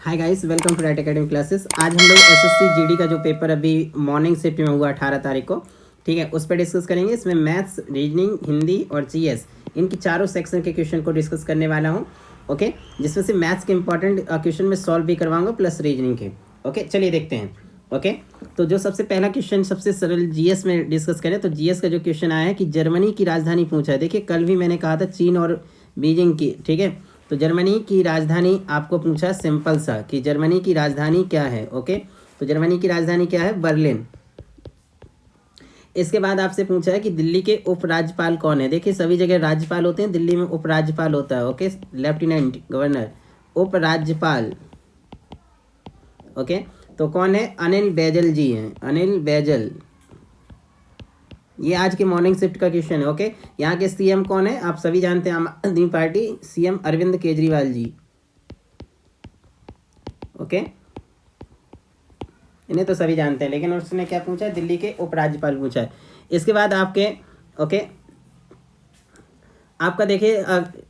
Hi guys, welcome to Right Academy classes. आज हम लोग एसएससी जीडी का जो पेपर अभी मॉर्निंग शिफ्ट में हुआ 18 तारीख को, ठीक है, उस पर डिस्कस करेंगे। इसमें मैथ्स, रीजनिंग, हिंदी और जीएस, इनकी चारों सेक्शन के क्वेश्चन को डिस्कस करने वाला हूँ। ओके, जिसमें से मैथ्स के इंपॉर्टेंट क्वेश्चन में सॉल्व भी करवाऊंगा प्लस रीजनिंग के। ओके, चलिए देखते हैं। ओके, तो जो सबसे पहला क्वेश्चन सबसे सरल जीएस में डिस्कस करें तो जीएस का जो क्वेश्चन आया है कि जर्मनी की राजधानी पूछा है। देखिए, कल भी मैंने कहा था चीन और बीजिंग की, ठीक है। तो जर्मनी की राजधानी आपको पूछा सिंपल सा कि जर्मनी की राजधानी क्या है। ओके, तो जर्मनी की राजधानी क्या है? बर्लिन। इसके बाद आपसे पूछा है कि दिल्ली के उपराज्यपाल कौन है। देखिए, सभी जगह राज्यपाल होते हैं, दिल्ली में उपराज्यपाल होता है। ओके, लेफ्टिनेंट गवर्नर, उपराज्यपाल। ओके, तो कौन है? अनिल बैजल जी हैं, अनिल बैजल। ये आज के मॉर्निंग शिफ्ट का क्वेश्चन है। ओके, यहाँ के सीएम कौन है? आप सभी जानते हैं, आम आदमी party, CM Arvind Kejriwal ji. Okay, इन्हें तो सभी जानते हैं, लेकिन उसने क्या पूछा है? दिल्ली के उपराज्यपाल पूछा है। इसके बाद आपके ओके, आपका देखिए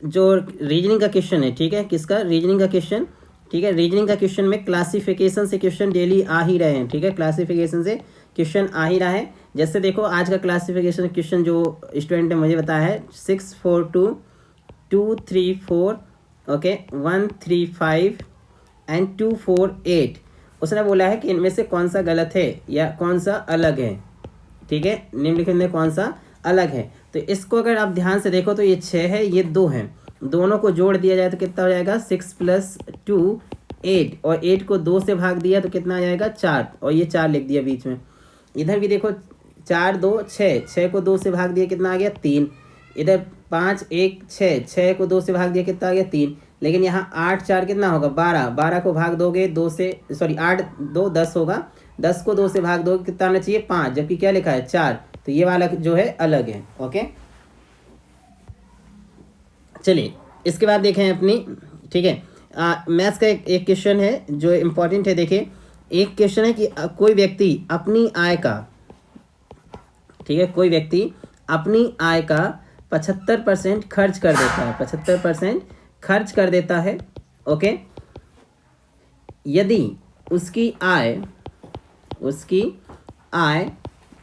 जो रीजनिंग का क्वेश्चन है, ठीक है, किसका? रीजनिंग का क्वेश्चन, ठीक है। रीजनिंग का क्वेश्चन में क्लासिफिकेशन से क्वेश्चन डेली आ ही रहे हैं, ठीक है, क्लासिफिकेशन से क्वेश्चन आ ही रहा है। जैसे देखो, आज का क्लासिफिकेशन क्वेश्चन जो स्टूडेंट ने मुझे बताया है 642 234, ओके, 135 एंड 248। उसने बोला है कि इनमें से कौन सा गलत है या कौन सा अलग है, ठीक है, निम्नलिखित में कौन सा अलग है। तो इसको अगर आप ध्यान से देखो तो ये 6 है, ये 2 है, दोनों को जोड़ दिया जाए तो कितना हो जाएगा? 6 + 2 8, और 8 को 2 से भाग दिया तो कितना आ जाएगा? 4, और ये 4 लिख दिया बीच में। इधर भी देखो, 4 2 6, 6 को 2 से भाग दिया कितना आ गया? 3। इधर 5 1 6, 6 को 2 से भाग दिया कितना आ गया? 3। लेकिन यहाँ 8 4 कितना होगा? 12, 12 को भाग दोगे 2 से, सॉरी 8 2 10 होगा, 10 को 2 से भाग दोगे कितना आना चाहिए? 5, जबकि क्या लिखा है? 4। तो ये वाला जो है अलग है। ओके, चलिए इसके बाद देखें अपनी, ठीक है, मैथ्स का एक क्वेश्चन है जो इम्पोर्टेंट है। देखिए, एक क्वेश्चन है कि कोई व्यक्ति अपनी आय का, ठीक है, कोई व्यक्ति अपनी आय का 75% खर्च कर देता है, 75% खर्च कर देता है। ओके, यदि उसकी आय,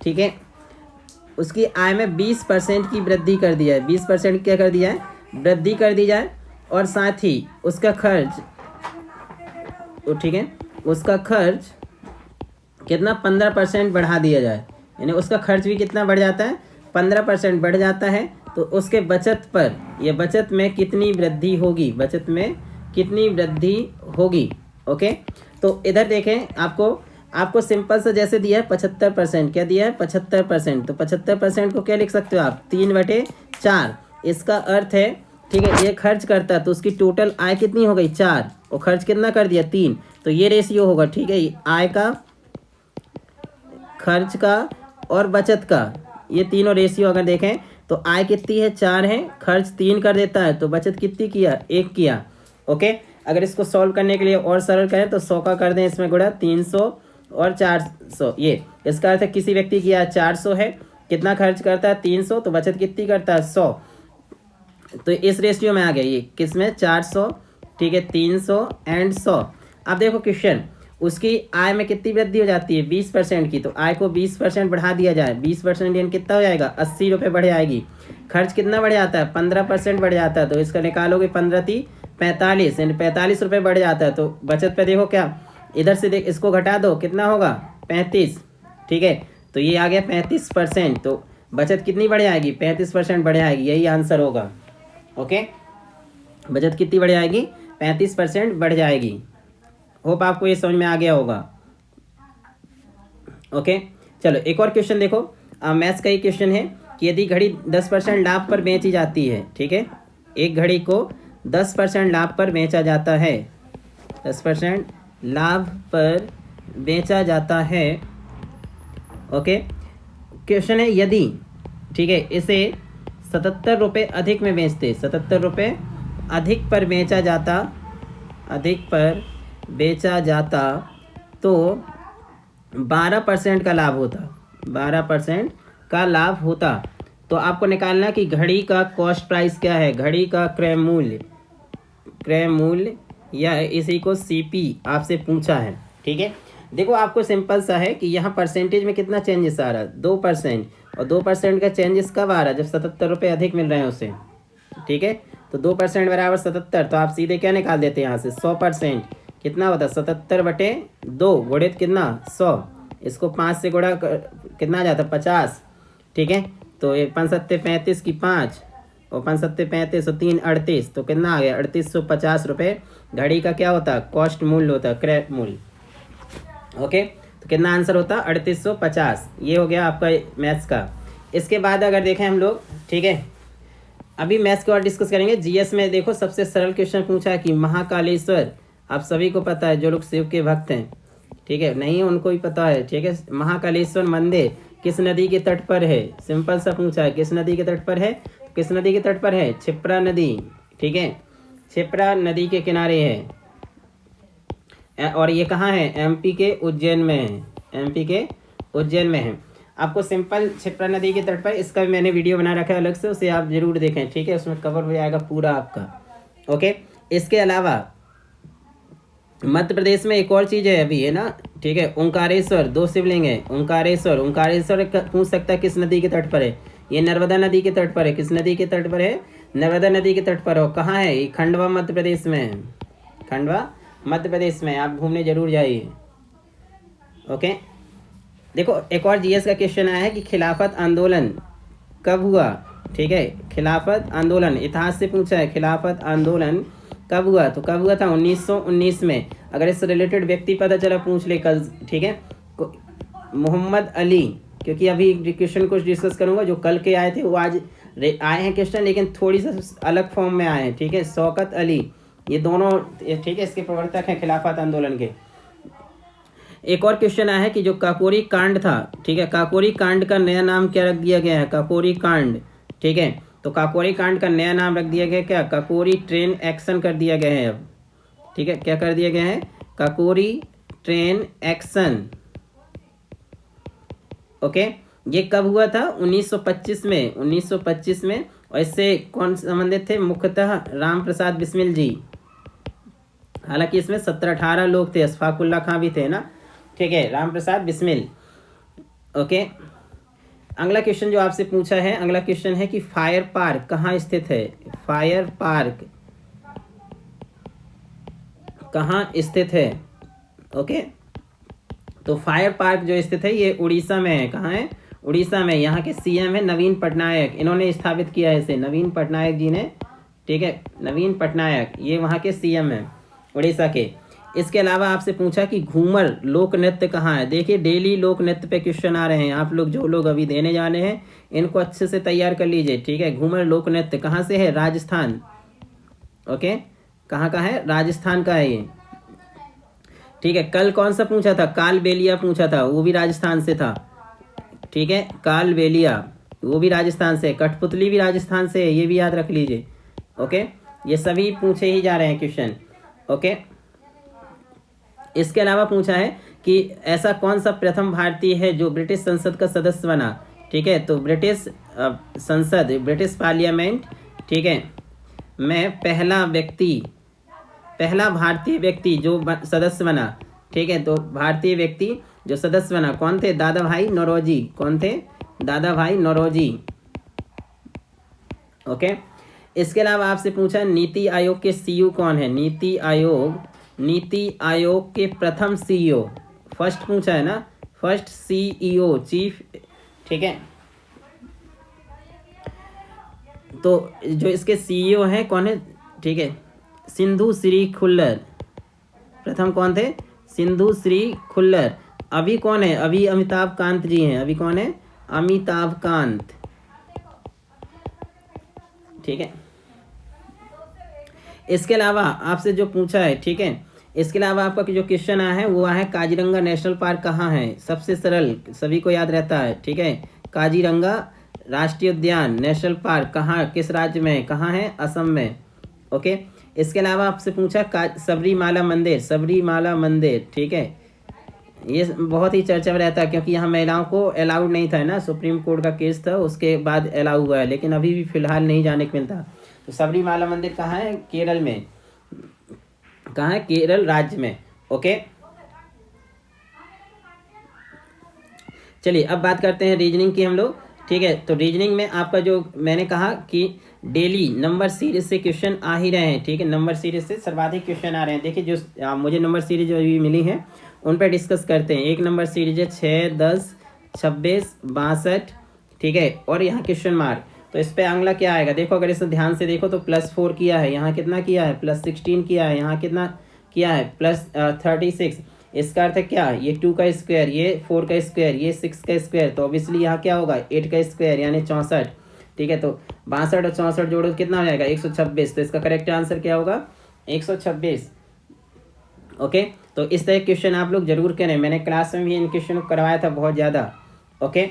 ठीक है, उसकी आय में 20% की वृद्धि कर दिया है, 20% क्या कर दिया है? वृद्धि कर दी जाए, और साथ ही उसका खर्च, ठीक है, उसका खर्च कितना? 15% बढ़ा दिया जाए, यानी उसका खर्च भी कितना बढ़ जाता है? 15% बढ़ जाता है। तो उसके बचत पर, यह बचत में कितनी वृद्धि होगी? बचत में कितनी वृद्धि होगी? ओके, तो इधर देखें, आपको सिंपल सा जैसे दिया है 75%, क्या दिया है? 75%। तो 75% को क्या लिख सकते हो आप? 3/4। इसका अर्थ है, ठीक है, ये खर्च करता है तो उसकी टोटल आय कितनी हो गई? 4, और खर्च कितना कर दिया? 3। तो ये रेशियो होगा, ठीक है, आय का, खर्च का और बचत का, ये तीनों रेशियो अगर देखें तो आय कितनी है? 4 है, खर्च 3 कर देता है, तो बचत कितनी किया? 1 किया। ओके, अगर इसको सॉल्व करने के लिए और सरल करें तो 100 का कर दें इसमें गुणा, 300 और 400। ये इसका अर्थ है किसी व्यक्ति की आय 400 है, कितना खर्च करता है? 300, तो बचत कितनी करता है? 100। तो इस रेशियो में आ गया ये, किसमें? 400, ठीक है, 300 एंड 100। अब देखो क्वेश्चन, उसकी आय में कितनी वृद्धि हो जाती है? 20% की। तो आय को 20% बढ़ा दिया जाए, 20% यानी कितना हो जाएगा? 80 रुपये बढ़ जाएगी। खर्च कितना बढ़ जाता है? 15% बढ़ जाता है, तो इसका निकालोगे 15 × 45, यानी 45 रुपये बढ़ जाता है। तो बचत पे देखो क्या, इधर से देख, इसको घटा दो, कितना होगा? 35, ठीक है, तो ये आ गया 35%। तो बचत कितनी बढ़ जाएगी? 35% बढ़ जाएगी, यही आंसर होगा। ओके, बचत कितनी बढ़ जाएगी? 35% बढ़ जाएगी। होप आपको ये समझ में आ गया होगा। ओके, चलो एक और क्वेश्चन देखो, मैथ्स का ही क्वेश्चन है कि यदि घड़ी 10% लाभ पर बेची जाती है, ठीक है, एक घड़ी को 10% लाभ पर बेचा जाता है, 10% लाभ पर बेचा जाता है। ओके, क्वेश्चन है यदि, ठीक है, इसे 77 रुपये अधिक में बेचते, 77 रुपये अधिक पर बेचा जाता, अधिक पर बेचा जाता तो 12% का लाभ होता, 12% का लाभ होता। तो आपको निकालना कि घड़ी का कॉस्ट प्राइस क्या है, घड़ी का क्रय मूल्य या इसी को CP आपसे पूछा है, ठीक है। देखो आपको सिंपल सा है कि यहाँ परसेंटेज में कितना चेंजेस आ रहा है, 2%, और 2% का चेंजेस कब आ रहा है, जब 77 रुपये अधिक मिल रहे हैं उसे, ठीक है। तो 2% बराबर 77, तो आप सीधे क्या निकाल देते हैं यहाँ से, 100%, कितना होता है 77/2 गुणित कितना 100, इसको 5 से गुणा कितना आ जाता है 50, ठीक है। तो ये 5 सत्ते 35 की 5 और 5 सत्ते 35 और 3 38, तो कितना आ गया 3850 रुपये घड़ी का क्या होता है, कॉस्ट मूल्य होता है, क्रय मूल्य, ओके। तो कितना आंसर होता है 3850, ये हो गया आपका मैथ्स का। इसके बाद अगर देखें हम लोग, ठीक है, अभी मैथ्स के और डिस्कस करेंगे। GS में देखो सबसे सरल क्वेश्चन पूछा है कि महाकालेश्वर, आप सभी को पता है जो लोग शिव के भक्त हैं, ठीक है, नहीं उनको भी पता है, ठीक है। महाकालेश्वर मंदिर किस नदी के तट पर है, सिंपल सा पूछा है, किस नदी के तट पर है, किस नदी के तट पर है, क्षिप्रा नदी, ठीक है, क्षिप्रा नदी के किनारे है, और ये कहाँ है, MP के उज्जैन में है, MP के उज्जैन में है। आपको सिंपल क्षिप्रा नदी के तट पर, इसका भी मैंने वीडियो बना रखा है अलग से, उसे आप जरूर देखें, ठीक है, उसमें कवर हो जाएगा पूरा आपका, ओके। इसके अलावा मध्य प्रदेश में एक और चीज़ है अभी, है ना, ठीक है, ओंकारेश्वर, 2 शिवलिंग है, ओंकारेश्वर, ओंकारेश्वर पूछ सकता है किस नदी के तट पर है, ये नर्मदा नदी के तट पर है, किस नदी के तट पर है, नर्मदा नदी के तट पर हो, कहाँ है ये, खंडवा मध्य प्रदेश में है, खंडवा मध्य प्रदेश में, आप घूमने जरूर जाइए, ओके। देखो एक और GS का क्वेश्चन आया है कि खिलाफत आंदोलन कब हुआ, ठीक है, खिलाफत आंदोलन इतिहास से पूछा है, खिलाफत आंदोलन कब हुआ, तो कब हुआ था 1919 में। अगर इससे रिलेटेड व्यक्ति पता चला पूछ ले कल, ठीक है, मोहम्मद अली, क्योंकि अभी क्वेश्चन कुछ डिस्कस करूंगा जो कल के आए थे वो आज आए हैं क्वेश्चन, लेकिन थोड़ी सा अलग फॉर्म में आए हैं, ठीक है। शौकत अली, ये दोनों, ठीक है, इसके प्रवर्तक हैं खिलाफत आंदोलन के। एक और क्वेश्चन आया है कि जो काकोरी कांड था, ठीक है, काकोरी कांड का नया नाम क्या रख दिया गया है, काकोरी कांड, ठीक है, तो काकोरी कांड का नया नाम रख दिया गया क्या, काकोरी ट्रेन एक्शन कर दिया गया है अब, ठीक है, क्या कर दिया गया है, काकोरी ट्रेन एक्शन, ओके। ये कब हुआ था 1925 में, 1925 में, और इससे कौन संबंधित थे, मुख्यतः राम प्रसाद बिस्मिल जी, हालांकि इसमें 17-18 लोग थे, अशफाकुल्ला खां भी थे ना, ठीक है, राम प्रसाद बिस्मिल, ओके। अगला क्वेश्चन जो आपसे पूछा है, अगला क्वेश्चन है कि फायर पार्क कहाँ स्थित है, फायर पार्क कहाँ स्थित है, ओके। तो फायर पार्क जो स्थित है ये उड़ीसा में है, कहाँ है, उड़ीसा में। यहाँ के CM है नवीन पटनायक, इन्होंने स्थापित किया है इसे, नवीन पटनायक जी ने, ठीक है, नवीन पटनायक, ये वहाँ के CM है उड़ीसा के। इसके अलावा आपसे पूछा कि घूमर लोक नृत्य कहाँ है। देखिए डेली लोक नृत्य पे क्वेश्चन आ रहे हैं, आप लोग जो लोग अभी देने जाने हैं इनको अच्छे से तैयार कर लीजिए, ठीक है। घूमर लोक नृत्य कहाँ से है, राजस्थान, ओके, कहाँ का है, राजस्थान का है ये, ठीक है। कल कौन सा पूछा था, काल बेलिया पूछा था, वो भी राजस्थान से था, ठीक है, काल बेलिया वो भी राजस्थान से, कठपुतली भी राजस्थान से है, ये भी याद रख लीजिए, ओके। ये सभी पूछे ही जा रहे हैं क्वेश्चन, ओके। इसके अलावा पूछा है कि ऐसा कौन सा प्रथम भारतीय है जो ब्रिटिश संसद का सदस्य बना, ठीक है, तो ब्रिटिश संसद, ब्रिटिश पार्लियामेंट, ठीक है, में पहला भारतीय व्यक्ति जो सदस्य बना, ठीक है, तो भारतीय व्यक्ति जो सदस्य बना कौन थे, दादा भाई नौरोजी, कौन थे, दादा भाई नौरोजी, ओके। इसके अलावा आपसे पूछा नीति आयोग के CEO कौन है, नीति आयोग के प्रथम CEO, फर्स्ट पूछा है ना, फर्स्ट CEO चीफ, ठीक है। तो जो इसके CEO हैं कौन है, ठीक है, सिंधु श्री खुल्लर, प्रथम कौन थे, सिंधु श्री खुल्लर। अभी कौन है, अभी अमिताभ कांत जी हैं, अभी कौन है, अमिताभ कांत, ठीक है। इसके अलावा आपसे जो पूछा है, ठीक है, इसके अलावा आपका जो क्वेश्चन आया है वो आया है काजीरंगा नेशनल पार्क कहाँ है, सबसे सरल, सभी को याद रहता है, ठीक है, काजीरंगा राष्ट्रीय उद्यान नेशनल पार्क कहाँ, किस राज्य में, कहाँ है, असम में, ओके। इसके अलावा आपसे पूछा सबरीमाला मंदिर, ठीक है, ये बहुत ही चर्चा में रहता है क्योंकि यहाँ महिलाओं को अलाउड नहीं था ना, सुप्रीम कोर्ट का केस था, उसके बाद अलाउ हुआ है, लेकिन अभी भी फिलहाल नहीं जाने को मिलता। तो सबरीमाला मंदिर कहाँ है, केरल में, कहाँ है, केरल राज्य में। ओके, चलिए अब बात करते हैं रीजनिंग की हम लोग। ठीक है, तो रीजनिंग में आपका जो मैंने कहा कि डेली नंबर सीरीज से क्वेश्चन आ ही रहे हैं। ठीक है, नंबर सीरीज से सर्वाधिक क्वेश्चन आ रहे हैं। देखिए जो मुझे नंबर सीरीज जो अभी मिली है उन पर डिस्कस करते हैं। एक नंबर सीरीज है 6, 10, 26, 62। ठीक है, और यहाँ क्वेश्चन मार्क। तो इस पर अगला क्या आएगा, देखो अगर इसे ध्यान से देखो तो +4 किया है, यहाँ कितना किया है, +16 किया है, यहाँ कितना किया है, +36। इसका अर्थ है क्या, ये 2 का स्क्वायर, ये 4 का स्क्वायर, ये 6 का स्क्वायर, तो ऑब्वियसली यहाँ क्या होगा, 8 का स्क्वायर यानी 64। ठीक है, तो 62 और 64 जोड़ो तो कितना हो जाएगा, 126। तो इसका करेक्ट आंसर क्या होगा, 126। ओके, तो इस तरह क्वेश्चन आप लोग जरूर करें। मैंने क्लास में भी इन क्वेश्चन को करवाया था बहुत ज़्यादा। ओके,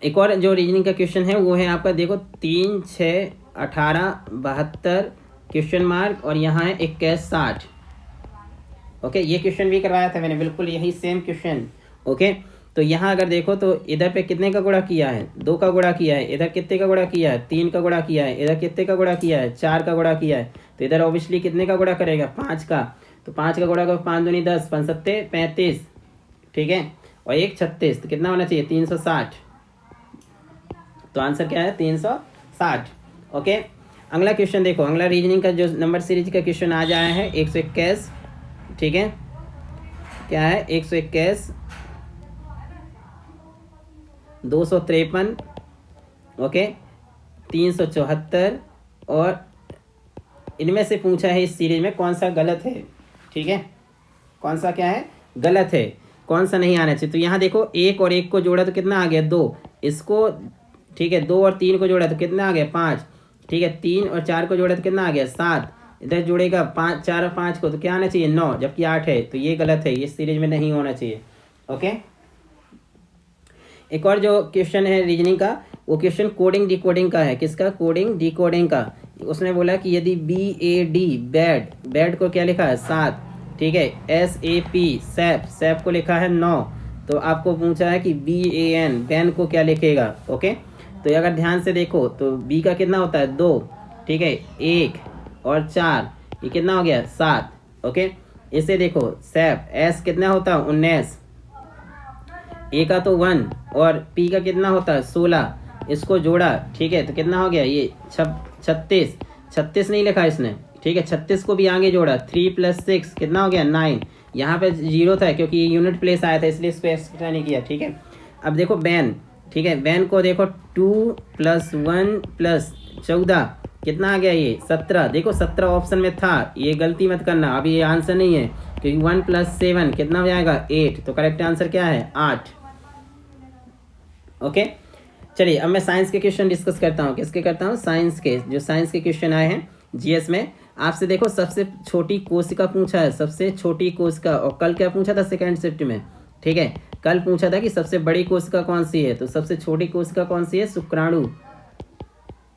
एक और जो रीजनिंग का क्वेश्चन है वो है आपका, देखो 3, 6, 18, 72 क्वेश्चन मार्क, और यहाँ है 21, 60। ओके, ये क्वेश्चन भी करवाया था मैंने, बिल्कुल यही सेम क्वेश्चन। ओके, तो यहाँ अगर देखो तो इधर पे कितने का गुणा किया है, 2 का गुणा किया है, इधर कितने का गुणा किया है, 3 का गुणा किया है, इधर कितने का गुणा किया है, 4 का गुणा किया है, तो इधर ऑब्वियसली कितने का गुणा करेगा, 5 का। तो 5 का गुणा करो, 5 दूनी 10, 5 सत्ते 35। ठीक है, और 1 36, तो कितना होना चाहिए, 360। तो आंसर क्या है, 360। ओके, अगला क्वेश्चन देखो, अगला रीजनिंग का जो नंबर सीरीज का क्वेश्चन आज आया है 121। ठीक है, क्या है, 121, 253, ओके, 374, और इनमें से पूछा है इस सीरीज में कौन सा गलत है। ठीक है, कौन सा क्या है, गलत है, कौन सा नहीं आना चाहिए। तो यहाँ देखो 1 और 1 को जोड़ा तो कितना आ गया, 2। इसको, ठीक है, 2 और 3 को जोड़ा तो कितना आ गया, 5। ठीक है, 3 और 4 को जोड़ा तो कितना आ गया, 7। इधर जोड़ेगा 5, 4 और 5 को, तो क्या आना चाहिए, 9, जबकि 8 है। तो ये गलत है, ये सीरीज में नहीं होना चाहिए। ओके, एक और जो क्वेश्चन है रीजनिंग का, वो क्वेश्चन कोडिंग डिकोडिंग का है। किसका, कोडिंग डिकोडिंग का। उसने बोला कि यदि BAD बैड, बैड को क्या लिखा है, 7। ठीक है, SAP सैप, सैप को लिखा है 9। तो आपको पूछा है कि BAN, बैन को क्या लिखेगा। ओके, तो अगर ध्यान से देखो तो B का कितना होता है, 2। ठीक है, 1 और 4, ये कितना हो गया, 7। ओके, इसे देखो सैप, S कितना होता है, 19, A का तो 1, और P का कितना होता है, 16। इसको जोड़ा, ठीक है, तो कितना हो गया, ये 36। 36 नहीं लिखा इसने। ठीक है, 36 को भी आगे जोड़ा, 3 + 6 कितना हो गया, 9। यहाँ पे 0 था क्योंकि ये यूनिट प्लेस आया था, इसलिए इसको एक्स्ट्रा नहीं किया। ठीक है, अब देखो बैन। ठीक है, बैन को देखो 2 + 1 + 14 कितना आ गया, ये 17। देखो 17 ऑप्शन में था, ये गलती मत करना, अभी ये आंसर नहीं है, क्योंकि 1 + 7 कितना हो जाएगा, 8। तो करेक्ट आंसर क्या है, 8। ओके, चलिए अब मैं साइंस के क्वेश्चन डिस्कस करता हूँ। किसके करता हूँ, साइंस के। जो साइंस के क्वेश्चन आए हैं GS में, आपसे देखो सबसे छोटी कोशिका पूछा है, सबसे छोटी कोशिका। और कल क्या पूछा था सेकेंड शिफ्ट में, ठीक है, कल पूछा था कि सबसे बड़ी कोशिका कौन सी है, तो सबसे छोटी कोशिका कौन सी है, शुक्राणु।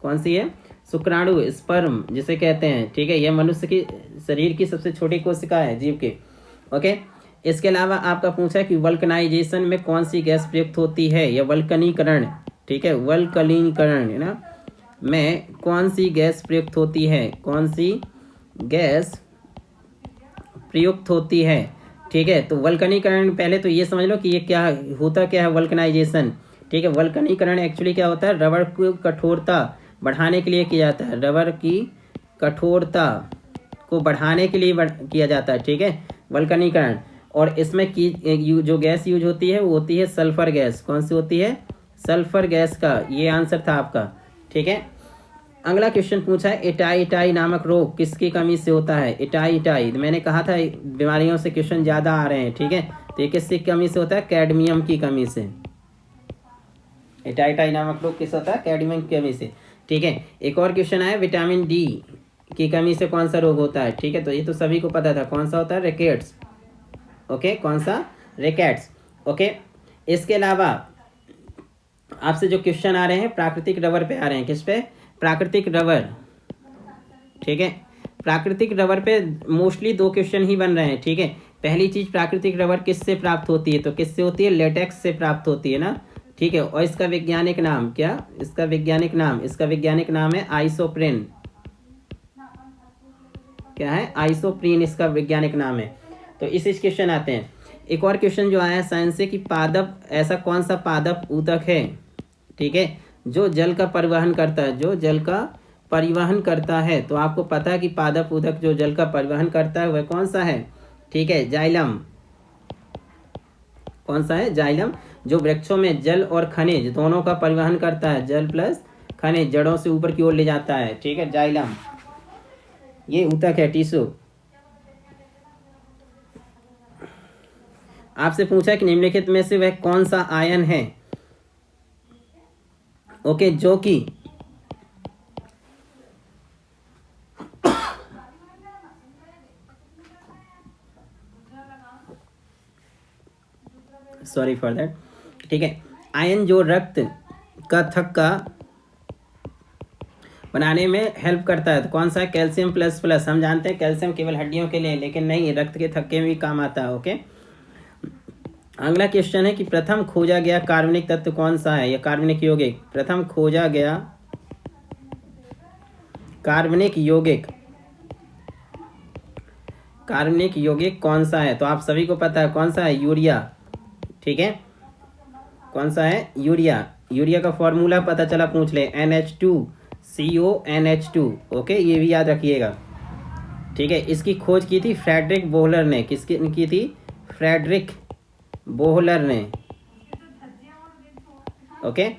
कौन सी है, शुक्राणु, स्पर्म जिसे कहते हैं। ठीक है, यह मनुष्य की शरीर की सबसे छोटी कोशिका है जीव के। ओके, इसके अलावा आपका पूछा है कि वल्कनाइजेशन में कौन सी गैस प्रयुक्त होती है, या वल्कनीकरण। ठीक है, वल्कनीकरण है ना, में कौन सी गैस प्रयुक्त होती है, कौन सी गैस प्रयुक्त होती है। ठीक है, तो वल्कनीकरण, पहले तो ये समझ लो कि ये क्या होता, क्या है वल्कनाइजेशन। ठीक है, वल्कनीकरण एक्चुअली क्या होता है, रबर की कठोरता बढ़ाने के लिए किया जाता है, रबर की कठोरता को बढ़ाने के लिए किया जाता है। ठीक है, वल्कनीकरण। और इसमें की जो गैस यूज होती है वो होती है सल्फर गैस। कौन सी होती है, सल्फर गैस का, ये आंसर था आपका। ठीक है, अगला क्वेश्चन पूछा है इटाई नामक रोग किसकी कमी से होता है। इटाई मैंने कहा था बीमारियों से क्वेश्चन ज़्यादा आ रहे हैं। ठीक है, तो ये किसकी कमी से होता है, कैडमियम की कमी से। इटाई नामक रोग किस होता है, कैडमियम की कमी से। ठीक है, एक और क्वेश्चन आया विटामिन डी की कमी से कौन सा रोग होता है। ठीक है, तो ये तो सभी को पता था, कौन सा होता है, रिकेट्स। ओके, कौन सा, रिकेट्स। ओके, इसके अलावा आपसे जो क्वेश्चन आ रहे हैं प्राकृतिक रबर पे आ रहे हैं, किस पे, प्राकृतिक रबर। ठीक है, प्राकृतिक रबर पे मोस्टली 2 क्वेश्चन ही बन रहे हैं। ठीक है, पहली चीज प्राकृतिक रबर किससे प्राप्त होती है, तो किससे होती है, लेटेक्स से प्राप्त होती है ना। ठीक है, और इसका वैज्ञानिक नाम क्या, इसका वैज्ञानिक नाम है आइसोप्रेन। क्या है, आइसोप्रीन इसका वैज्ञानिक नाम है। तो इस क्वेश्चन आते हैं। एक और क्वेश्चन जो आया साइंस से कि पादप, ऐसा कौन सा पादप ऊतक है, ठीक है, जो जल का परिवहन करता है, जो जल का परिवहन करता है। तो आपको पता है कि पादप ऊतक जो जल का परिवहन करता है वह कौन सा है, ठीक है, जाइलम। कौन सा है, जाइलम, जो वृक्षों में जल और खनिज दोनों का परिवहन करता है, जल प्लस खनिज जड़ों से ऊपर की ओर ले जाता है, ठीक है, जाइलम ये ऊतक है, टिश्यू। आपसे पूछा कि निम्नलिखित में से वह कौन सा आयन है, ओके, जो कि सॉरी फॉर दैट, ठीक है, आयन जो रक्त का थक्का बनाने में हेल्प करता है। तो कौन सा है, कैल्शियम प्लस प्लस। हम जानते हैं कैल्शियम केवल हड्डियों के लिए, लेकिन नहीं, रक्त के थक्के में भी काम आता है, ओके। अगला क्वेश्चन है कि प्रथम खोजा गया कार्बनिक तत्व कौन सा है, या कार्बनिक यौगिक। प्रथम खोजा गया कार्बनिक यौगिक, कार्बनिक यौगिक कौन सा है। तो आप सभी को पता है कौन सा है, यूरिया, ठीक है, कौन सा है, यूरिया। यूरिया का फॉर्मूला पता चला, पूछ ले, NH2CONH2, ओके, ये भी याद रखिएगा, ठीक है। इसकी खोज की थी फ्रेडरिक बोहलर ने। किसकी की थी, फ्रेडरिक बोहलर ने, ओके।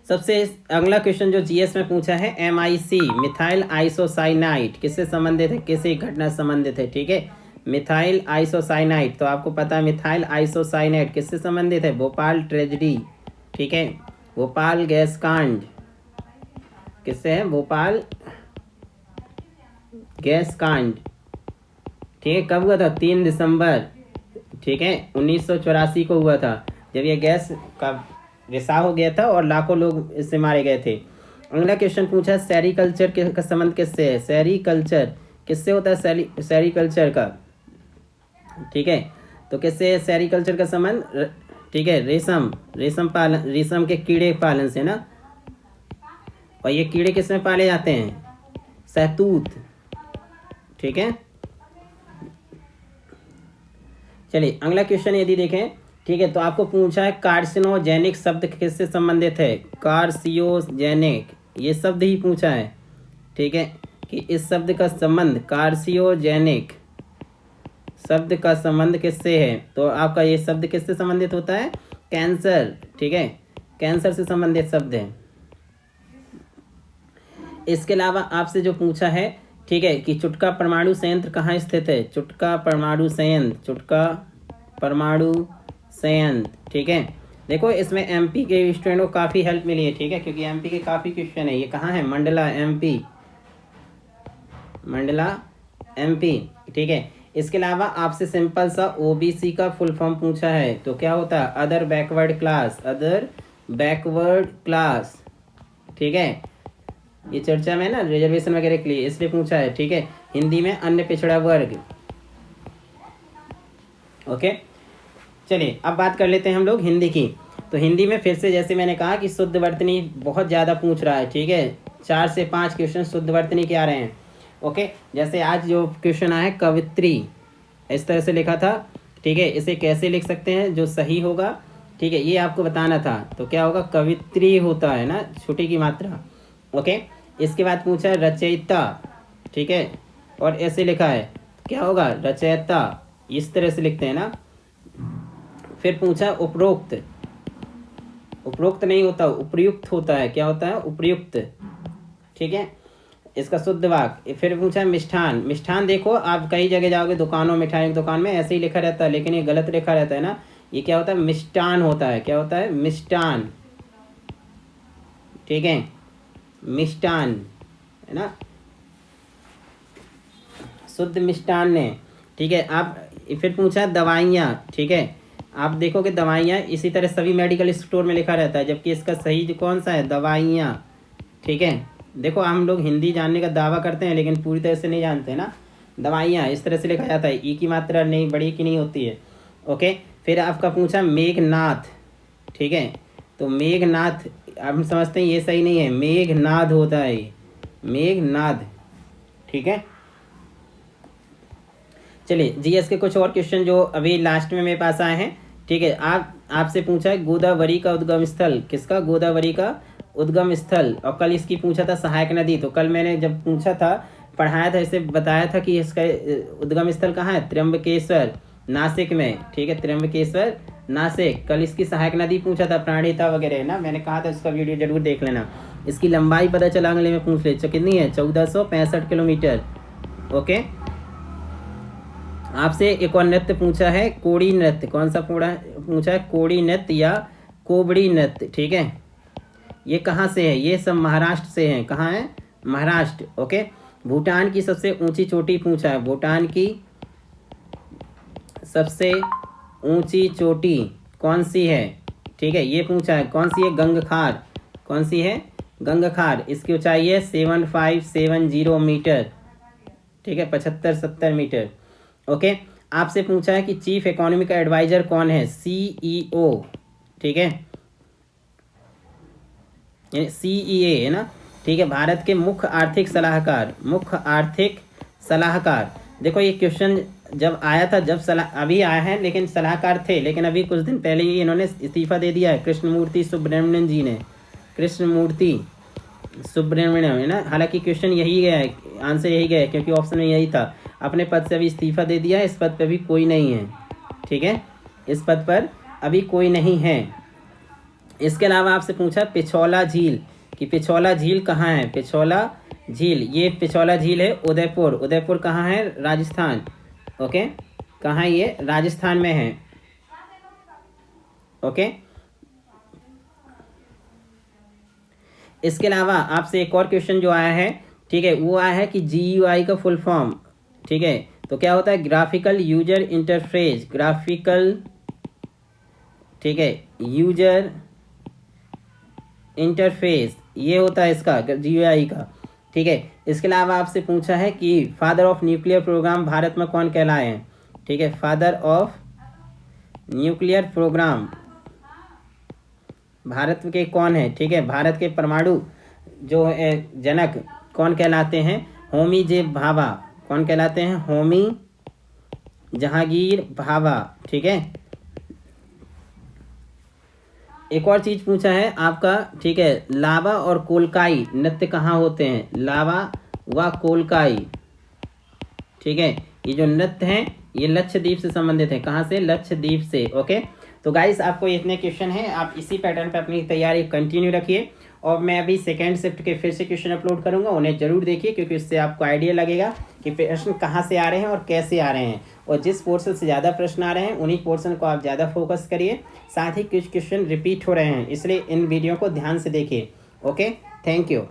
सबसे अगला क्वेश्चन जो जीएस में पूछा है, MIC मिथाइल आइसोसाइनाइड किससे संबंधित है, किसी घटना से संबंधित है, ठीक है, मिथाइल आइसोसाइनाइड। तो आपको पता है मिथाइल आइसोसाइनाइड किससे संबंधित है, भोपाल ट्रेजेडी, ठीक है, भोपाल गैस कांड किससे है, भोपाल गैस कांड, ठीक है। कब हुआ था, 3 दिसंबर, ठीक है, 1984 को हुआ था, जब ये गैस का रिसाव हो गया था और लाखों लोग इससे मारे गए थे। अगला क्वेश्चन पूछा, सेरीकल्चर का संबंध किससे है, सेरीकल्चर किससे होता है, सेरीकल्चर का, ठीक है। तो किससे है सेरीकल्चर का संबंध, ठीक है, रेशम पालन, रेशम के कीड़े पालन से ना। और ये कीड़े किस में पाले जाते हैं, शहतूत, ठीक है। चलिए अगला क्वेश्चन यदि देखें, ठीक है, तो आपको पूछा है कार्सिनोजेनिक शब्द किससे संबंधित है, कार्सियोजेनिक, ये शब्द ही पूछा है, ठीक है, कि इस शब्द का संबंध, कार्सियोजेनिक शब्द का संबंध किससे है। तो आपका ये शब्द किससे संबंधित होता है, कैंसर, ठीक है, कैंसर से संबंधित शब्द है। इसके अलावा आपसे जो पूछा है, ठीक है, कि चुटका परमाणु संयंत्र कहाँ स्थित है, चुटका परमाणु संयंत्र, चुटका परमाणु संयंत्र, ठीक है। देखो इसमें एमपी के स्टूडेंट को काफ़ी हेल्प मिली है, ठीक है, क्योंकि एमपी के काफ़ी क्वेश्चन है। ये कहाँ है, मंडला एमपी, मंडला एमपी, ठीक है। इसके अलावा आपसे सिंपल सा ओबीसी का फुल फॉर्म पूछा है, तो क्या होता है, other backward class, other backward class, ठीक है। ये चर्चा में ना रिजर्वेशन वगैरह के लिए इसलिए पूछा है, ठीक है। हिंदी में अन्य पिछड़ा वर्ग, ओके। चलिए अब बात कर लेते हैं हम लोग हिंदी की। तो हिंदी में फिर से जैसे मैंने कहा कि शुद्ध वर्तनी बहुत ज़्यादा पूछ रहा है, ठीक है, 4 से 5 क्वेश्चन शुद्ध वर्तनी के आ रहे हैं, ओके। जैसे आज जो क्वेश्चन आया कवित्री, इस तरह से लिखा था, ठीक है, इसे कैसे लिख सकते हैं जो सही होगा, ठीक है, ये आपको बताना था। तो क्या होगा, कवित्री होता है ना, छोटी की मात्रा, ओके। इसके बाद पूछा है रचयिता, ठीक है, और ऐसे लिखा है, क्या होगा, रचयिता, इस तरह से लिखते हैं ना। फिर पूछा उपरोक्त, उपरोक्त नहीं होता, उपयुक्त होता है, क्या होता है, उपयुक्त, ठीक है, इसका शुद्ध वाक्य। फिर पूछा मिष्ठान, मिष्ठान देखो आप कई जगह जाओगे दुकानों, मिठाई की दुकान में ऐसे ही लिखा रहता है, लेकिन ये गलत लिखा रहता है ना, ये क्या होता है, मिष्टान होता है, क्या होता है, मिष्टान, ठीक है, मिष्टान है ना, शुद्ध मिष्टान ने, ठीक है। आप फिर पूछा दवाइयाँ, ठीक है, आप देखोगे दवाइयाँ इसी तरह सभी मेडिकल स्टोर में लिखा रहता है, जबकि इसका सही कौन सा है, दवाइयाँ, ठीक है। देखो हम लोग हिंदी जानने का दावा करते हैं लेकिन पूरी तरह से नहीं जानते ना। दवाइयाँ इस तरह से लिखा जाता है, ई की मात्रा नहीं बड़ी की नहीं होती है, ओके। फिर आपका पूछा मेघनाथ, ठीक है, तो मेघनाथ हम समझते हैं ये सही नहीं है, मेघनाद होता है, मेघनाद, ठीक है। चलिए जीएस के कुछ और क्वेश्चन जो अभी लास्ट में मेरे पास आए हैं, ठीक है। आपसे पूछा है गोदावरी का उद्गम स्थल किसका, गोदावरी का उद्गम स्थल। और कल इसकी पूछा था सहायक नदी, तो कल मैंने जब पूछा था, पढ़ाया था, इसे बताया था कि इसका उद्गम स्थल कहाँ है, त्र्यंबकेश्वर नासिक में, ठीक है, त्र्यंबकेश्वर नासिक। कल इसकी सहायक नदी पूछा था, प्राणहिता वगैरह है ना, मैंने कहा था इसका वीडियो जरूर देख लेना। इसकी लंबाई पता चला अगले में पूछ ले, कितनी है, 1465 किलोमीटर। ओके, आपसे एक और नृत्य पूछा है, कोड़ी नृत्य। कौन सा पूछा है, कोड़ी नृत्य या कोबड़ी नृत्य, ठीक है। ये कहाँ से है, ये सब महाराष्ट्र से हैं। कहाँ है, महाराष्ट्र। ओके, भूटान की सबसे ऊंची चोटी पूछा है, भूटान की सबसे ऊंची चोटी कौन सी है, ठीक है, ये पूछा है। कौन सी है, गंगखार। कौन सी है, गंगखार। इसकी ऊंचाई है 7570 मीटर, ठीक है, 75-70 मीटर। ओके, आपसे पूछा है कि चीफ इकोनॉमिक एडवाइजर कौन है, सीईओ, ठीक है, सीईए है ना, ठीक है, भारत के मुख्य आर्थिक सलाहकार, मुख्य आर्थिक सलाहकार। देखो ये क्वेश्चन जब आया था, जब अभी आया है, लेकिन सलाहकार थे, लेकिन अभी कुछ दिन पहले ही इन्होंने इस्तीफा दे दिया है, कृष्णमूर्ति सुब्रमण्यम जी ने, कृष्णमूर्ति सुब्रमण्यम है ना। हालांकि क्वेश्चन यही गया है, आंसर यही गया है, क्योंकि ऑप्शन में यही था। अपने पद से अभी इस्तीफा दे दिया है, इस पद पर भी कोई नहीं है, ठीक है, इस पद पर अभी कोई नहीं है। इसके अलावा आपसे पूछा पिछौला झील, कि पिछौला झील कहाँ है, पिछौला झील, ये पिछौला झील है उदयपुर। उदयपुर कहाँ है, राजस्थान। ओके, कहाँ ये, राजस्थान में है। ओके, इसके अलावा आपसे एक और क्वेश्चन जो आया है, ठीक है, वो आया है कि GUI का फुल फॉर्म, ठीक है, तो क्या होता है, ग्राफिकल यूजर इंटरफेस, ग्राफिकल, ठीक है, यूजर इंटरफेस, ये होता है इसका GUI का, ठीक है। इसके अलावा आपसे पूछा है कि father of nuclear programme Bharat में कौन कहलाए हैं, ठीक है, father of nuclear programme Bharat के कौन है, ठीक है, भारत के परमाणु जो जनक कौन कहलाते हैं, होमी जे भाभा। कौन कहलाते हैं, होमी जहांगीर भाभा, ठीक है। एक और चीज पूछा है आपका, ठीक है, लावा और कोलकाई नृत्य कहाँ होते हैं, लावा व कोलकाई, ठीक है, ये जो नृत्य हैं ये लक्षद्वीप से संबंधित है। कहाँ से, लक्षद्वीप से। ओके, तो गाइस आपको इतने क्वेश्चन हैं, आप इसी पैटर्न पे अपनी तैयारी कंटिन्यू रखिए। और मैं अभी सेकेंड शिफ्ट के फिर से क्वेश्चन अपलोड करूंगा, उन्हें जरूर देखिए, क्योंकि इससे आपको आइडिया लगेगा कि प्रश्न कहाँ से आ रहे हैं और कैसे आ रहे हैं। और जिस पोर्शन से ज़्यादा प्रश्न आ रहे हैं उन्हीं पोर्शन को आप ज़्यादा फोकस करिए। साथ ही कुछ क्वेश्चन रिपीट हो रहे हैं, इसलिए इन वीडियो को ध्यान से देखिए। Okay, thank you.